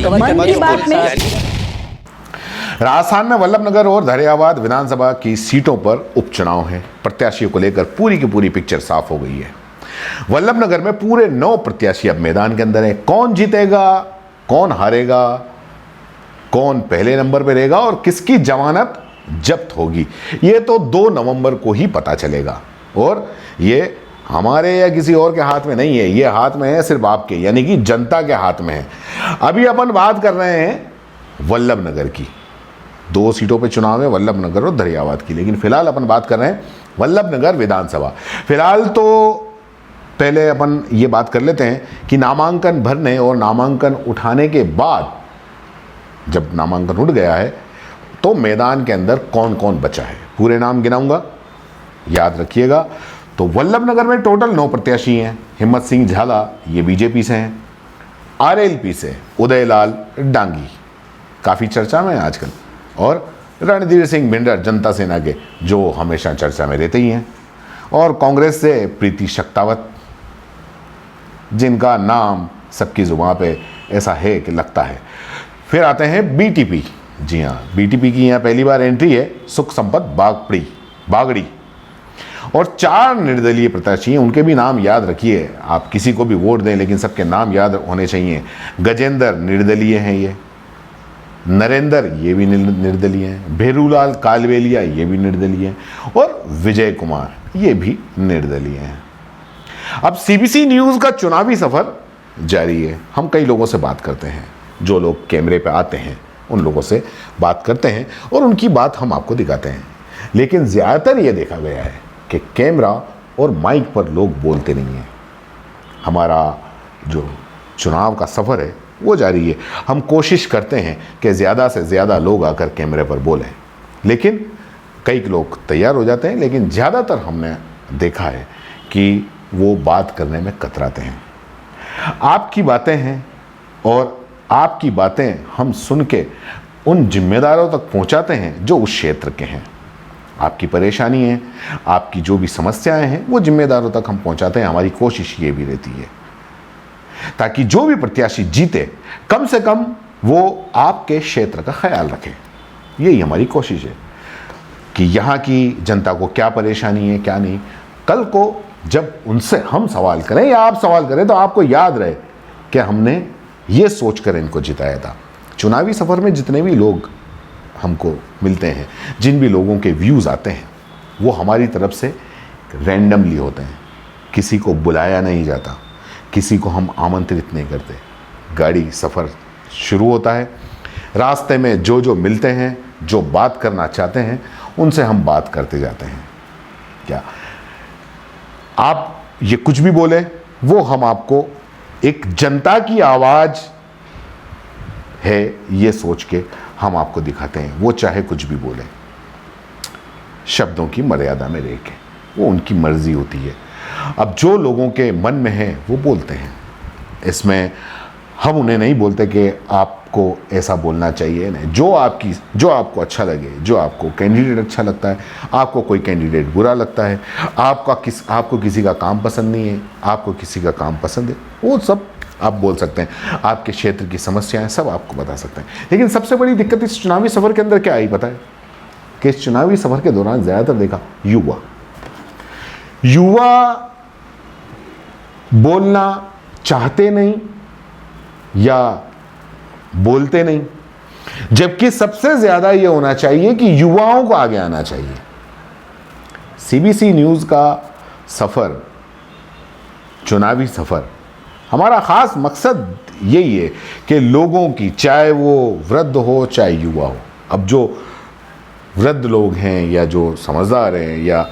मन की बात में राजस्थान में वल्लभनगर और धरियावाद विधानसभा की सीटों पर उपचुनाव है। प्रत्याशियों को लेकर पूरी की पूरी पिक्चर साफ हो गई है। वल्लभनगर में पूरे 9 प्रत्याशी अब मैदान के अंदर है। कौन जीतेगा, कौन हारेगा, कौन पहले नंबर पर रहेगा और किसकी जमानत जब्त होगी, ये तो 2 नवंबर को ही पता चलेगा। और ये हमारे या किसी और के हाथ में नहीं है, ये हाथ में है सिर्फ आपके, यानी कि जनता के हाथ में है। अभी अपन बात कर रहे हैं वल्लभनगर की। 2 सीटों पे चुनाव है, वल्लभनगर और धरियावाद की, लेकिन फिलहाल अपन बात कर रहे हैं वल्लभनगर विधानसभा। फिलहाल तो पहले अपन ये बात कर लेते हैं कि नामांकन भरने और नामांकन उठाने के बाद, जब नामांकन उठ गया है तो मैदान के अंदर कौन कौन बचा है। पूरे नाम गिनाऊंगा, याद रखिएगा। तो वल्लभनगर में टोटल 9 प्रत्याशी हैं। हिम्मत सिंह झाला, ये बीजेपी से हैं। आरएलपी से उदयलाल डांगी, काफ़ी चर्चा में है आजकल। और रणधीर सिंह भिंडर, जनता सेना के, जो हमेशा चर्चा में रहते ही हैं। और कांग्रेस से प्रीति शक्तावत, जिनका नाम सबकी जुबान पे ऐसा है कि लगता है। फिर आते हैं बीटीपी। जी हाँ, बीटीपी की यहाँ पहली बार एंट्री है सुख संपत बागड़ी। और 4 निर्दलीय प्रत्याशी हैं, उनके भी नाम याद रखिए। आप किसी को भी वोट दें, लेकिन सबके नाम याद होने चाहिए। गजेंद्र निर्दलीय हैं, ये नरेंद्र, ये भी निर्दलीय हैं। भेरूलाल कालवेलिया, ये भी निर्दलीय हैं। और विजय कुमार, ये भी निर्दलीय हैं। अब सीबीसी न्यूज़ का चुनावी सफर जारी है। हम कई लोगों से बात करते हैं, जो लोग कैमरे पे आते हैं उन लोगों से बात करते हैं और उनकी बात हम आपको दिखाते हैं। लेकिन ज़्यादातर ये देखा गया है कि कैमरा और माइक पर लोग बोलते नहीं हैं। हमारा जो चुनाव का सफ़र है वो जारी है। हम कोशिश करते हैं कि ज़्यादा से ज़्यादा लोग आकर कैमरे पर बोलें, लेकिन कई लोग तैयार हो जाते हैं, लेकिन ज़्यादातर हमने देखा है कि वो बात करने में कतराते हैं। आपकी बातें हैं और आपकी बातें हम सुन के उन जिम्मेदारों तक पहुंचाते हैं जो उस क्षेत्र के हैं। आपकी परेशानी है, आपकी जो भी समस्याएं हैं, वो जिम्मेदारों तक हम पहुंचाते हैं। हमारी कोशिश ये भी रहती है ताकि जो भी प्रत्याशी जीते, कम से कम वो आपके क्षेत्र का ख्याल रखे। यही हमारी कोशिश है कि यहाँ की जनता को क्या परेशानी है, क्या नहीं। कल को जब उनसे हम सवाल करें या आप सवाल करें तो आपको याद रहे कि हमने ये सोचकर इनको जिताया था। चुनावी सफ़र में जितने भी लोग हमको मिलते हैं, जिन भी लोगों के व्यूज़ आते हैं, वो हमारी तरफ से रैंडमली होते हैं। किसी को बुलाया नहीं जाता, किसी को हम आमंत्रित नहीं करते। गाड़ी सफ़र शुरू होता है, रास्ते में जो जो मिलते हैं, जो बात करना चाहते हैं, उनसे हम बात करते जाते हैं। क्या आप ये कुछ भी बोले, वो हम आपको एक जनता की आवाज़ है ये सोच के हम आपको दिखाते हैं। वो चाहे कुछ भी बोले, शब्दों की मर्यादा में रह के, वो उनकी मर्जी होती है। अब जो लोगों के मन में है वो बोलते हैं। इसमें हम उन्हें नहीं बोलते कि आपको ऐसा बोलना चाहिए। नहीं, जो आपको अच्छा लगे, जो आपको कैंडिडेट अच्छा लगता है, आपको कोई कैंडिडेट बुरा लगता है, आपको किसी का काम पसंद नहीं है, आपको किसी का काम पसंद है, वो सब आप बोल सकते हैं। आपके क्षेत्र की समस्याएं सब आपको बता सकते हैं। लेकिन सबसे बड़ी दिक्कत इस चुनावी सफ़र के अंदर क्या आई पता है? कि इस चुनावी सफ़र के दौरान ज़्यादातर देखा युवा बोलना चाहते नहीं या बोलते नहीं, जबकि सबसे ज़्यादा ये होना चाहिए कि युवाओं को आगे आना चाहिए। सीबीसी न्यूज़ का सफ़र, चुनावी सफ़र, हमारा ख़ास मकसद यही है कि लोगों की, चाहे वो वृद्ध हो चाहे युवा हो, अब जो वृद्ध लोग हैं या जो समझदार हैं, या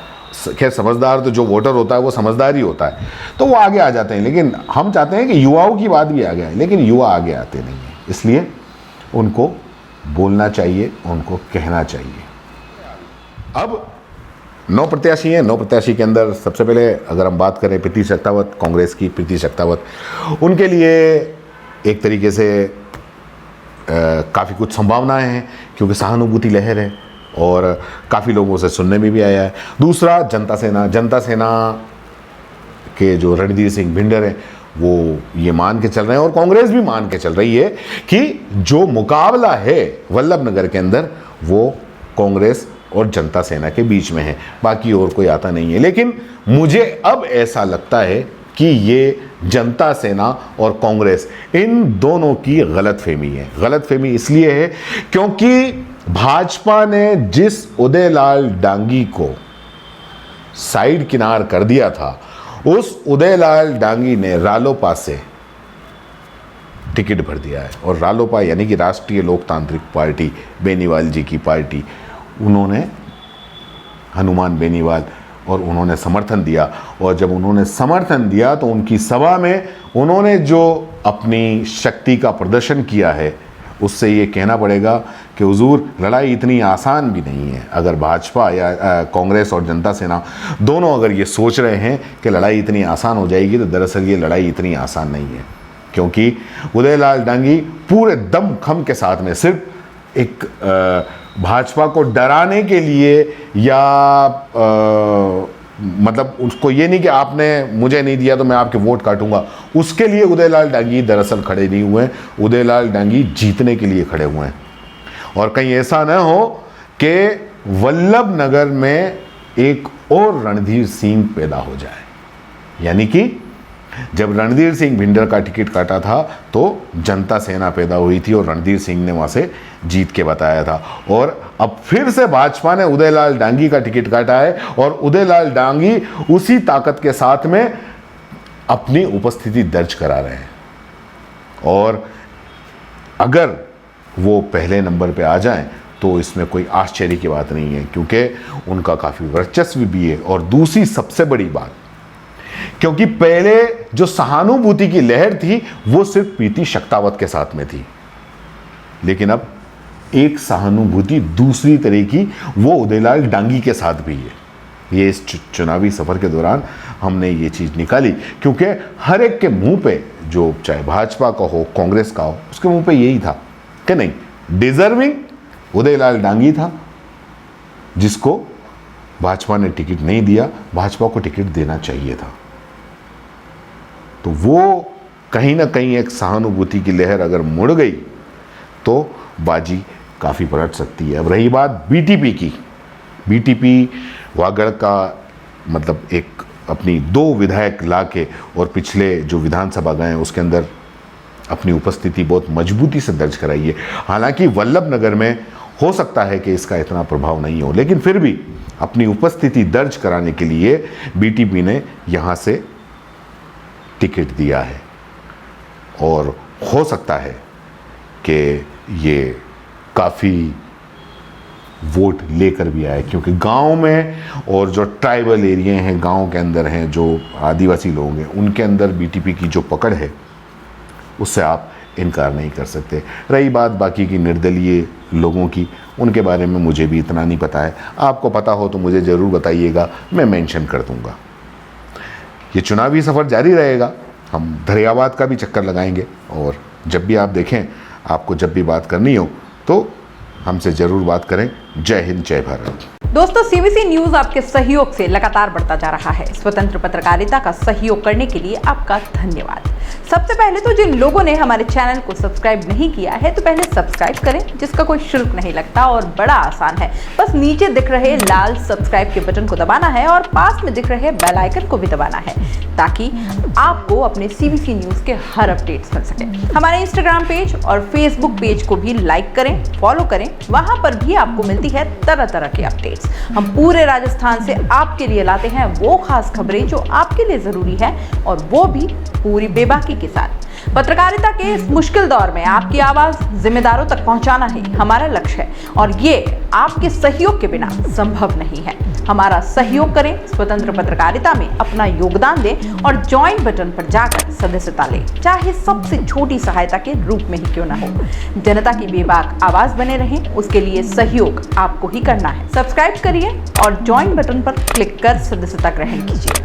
खैर समझदार तो जो वोटर होता है वो समझदार ही होता है, तो वो आगे आ जाते हैं। लेकिन हम चाहते हैं कि युवाओं की बात भी आगे आए, लेकिन युवा आगे आते नहीं हैं। इसलिए उनको बोलना चाहिए, उनको कहना चाहिए। अब 9 प्रत्याशी हैं। 9 प्रत्याशी के अंदर सबसे पहले अगर हम बात करें प्रीति शक्तावत, कांग्रेस की प्रीति शक्तावत, उनके लिए एक तरीके से काफ़ी कुछ संभावनाएं हैं, क्योंकि सहानुभूति लहर है और काफ़ी लोगों से सुनने में भी आया है। दूसरा जनता सेना के जो रणधीर सिंह भिंडर हैं, वो ये मान के चल रहे हैं और कांग्रेस भी मान के चल रही है कि जो मुकाबला है वल्लभनगर के अंदर वो कांग्रेस और जनता सेना के बीच में है, बाकी और कोई आता नहीं है। लेकिन मुझे अब ऐसा लगता है कि ये जनता सेना और कांग्रेस इन दोनों की गलतफहमी है। गलतफहमी इसलिए है क्योंकि भाजपा ने जिस उदयलाल डांगी को साइड किनार कर दिया था, उस उदयलाल डांगी ने रालोपा से टिकट भर दिया है। और रालोपा यानी कि राष्ट्रीय लोकतांत्रिक पार्टी, बेनीवाल जी की पार्टी, उन्होंने हनुमान बेनीवाल और उन्होंने समर्थन दिया। और जब उन्होंने समर्थन दिया तो उनकी सभा में उन्होंने जो अपनी शक्ति का प्रदर्शन किया है, उससे ये कहना पड़ेगा कि हुजूर लड़ाई इतनी आसान भी नहीं है। अगर भाजपा या कांग्रेस और जनता सेना दोनों अगर ये सोच रहे हैं कि लड़ाई इतनी आसान हो जाएगी, तो दरअसल ये लड़ाई इतनी आसान नहीं है। क्योंकि उदयलाल डांगी पूरे दमखम के साथ में सिर्फ एक भाजपा को डराने के लिए या मतलब उसको ये नहीं कि आपने मुझे नहीं दिया तो मैं आपके वोट काटूंगा, उसके लिए उदयलाल डांगी दरअसल खड़े नहीं हुए हैं। उदयलाल डांगी जीतने के लिए खड़े हुए हैं। और कहीं ऐसा न हो कि वल्लभनगर में एक और रणधीर सिंह पैदा हो जाए। यानी कि जब रणधीर सिंह भिंडर का टिकट काटा था तो जनता सेना पैदा हुई थी और रणधीर सिंह ने वहां से जीत के बताया था। और अब फिर से भाजपा ने उदयलाल डांगी का टिकट काटा है और उदयलाल डांगी उसी ताकत के साथ में अपनी उपस्थिति दर्ज करा रहे हैं। और अगर वो पहले नंबर पे आ जाएं तो इसमें कोई आश्चर्य की बात नहीं है, क्योंकि उनका काफ़ी वर्चस्व भी है। और दूसरी सबसे बड़ी बात, क्योंकि पहले जो सहानुभूति की लहर थी वो सिर्फ प्रीति शक्तावत के साथ में थी, लेकिन अब एक सहानुभूति दूसरी तरह की वो उदयलाल डांगी के साथ भी है। ये इस चुनावी सफर के दौरान हमने ये चीज़ निकाली, क्योंकि हर एक के मुंह पे, जो चाहे भाजपा का हो कांग्रेस का हो, उसके मुंह पे यही था कि नहीं, डिजर्विंग उदयलाल डांगी था जिसको भाजपा ने टिकट नहीं दिया, भाजपा को टिकट देना चाहिए था। तो वो कहीं ना कहीं एक सहानुभूति की लहर अगर मुड़ गई तो बाजी काफ़ी पलट सकती है। अब रही बात बीटीपी की, बीटीपी वागड़ का मतलब एक अपनी 2 विधायक लाके और पिछले जो विधानसभा गए हैं उसके अंदर अपनी उपस्थिति बहुत मजबूती से दर्ज कराई है। हालांकि वल्लभनगर में हो सकता है कि इसका इतना प्रभाव नहीं हो, लेकिन फिर भी अपनी उपस्थिति दर्ज कराने के लिए बीटीपी ने यहाँ से टिकट दिया है। और हो सकता है कि ये काफ़ी वोट लेकर भी आए, क्योंकि गांव में और जो ट्राइबल एरिया हैं, गांव के अंदर हैं, जो आदिवासी लोग हैं, उनके अंदर बीटीपी की जो पकड़ है उससे आप इनकार नहीं कर सकते। रही बात बाकी की निर्दलीय लोगों की, उनके बारे में मुझे भी इतना नहीं पता है। आपको पता हो तो मुझे ज़रूर बताइएगा, मैं मेंशन कर दूंगा। ये चुनावी सफ़र जारी रहेगा, हम धरियावाद का भी चक्कर लगाएंगे और जब भी आप देखें, आपको जब भी बात करनी हो तो हमसे ज़रूर बात करें। जय हिंद, जय भारत। दोस्तों, सीबीसी न्यूज आपके सहयोग से लगातार बढ़ता जा रहा है। स्वतंत्र पत्रकारिता का सहयोग करने के लिए आपका धन्यवाद। सबसे पहले तो जिन लोगों ने हमारे चैनल को सब्सक्राइब नहीं किया है तो पहले सब्सक्राइब करें, जिसका कोई शुल्क नहीं लगता और बड़ा आसान है। बस नीचे दिख रहे लाल सब्सक्राइब के बटन को दबाना है और पास में दिख रहे बेल आइकन को भी दबाना है, ताकि आपको अपने सीबीसी न्यूज के हर अपडेट्स मिल सके। हमारे इंस्टाग्राम पेज और फेसबुक पेज को भी लाइक करें, फॉलो करें, वहां पर भी आपको मिलती है तरह तरह के अपडेट्स। हम पूरे राजस्थान से आपके लिए लाते हैं वो खास खबरें जो आपके लिए जरूरी है, और वो भी पूरी बेबाकी के साथ। पत्रकारिता के इस मुश्किल दौर में आपकी आवाज जिम्मेदारों तक पहुंचाना ही हमारा लक्ष्य है, और ये आपके सहयोग के बिना संभव नहीं है। हमारा सहयोग करें, स्वतंत्र पत्रकारिता में अपना योगदान दें और ज्वाइन बटन पर जाकर सदस्यता लें, चाहे सबसे छोटी सहायता के रूप में ही क्यों न हो। जनता की बेबाक आवाज बने रहें, उसके लिए सहयोग आपको ही करना है। सब्सक्राइब करिए और ज्वाइन बटन पर क्लिक कर सदस्यता ग्रहण कीजिए।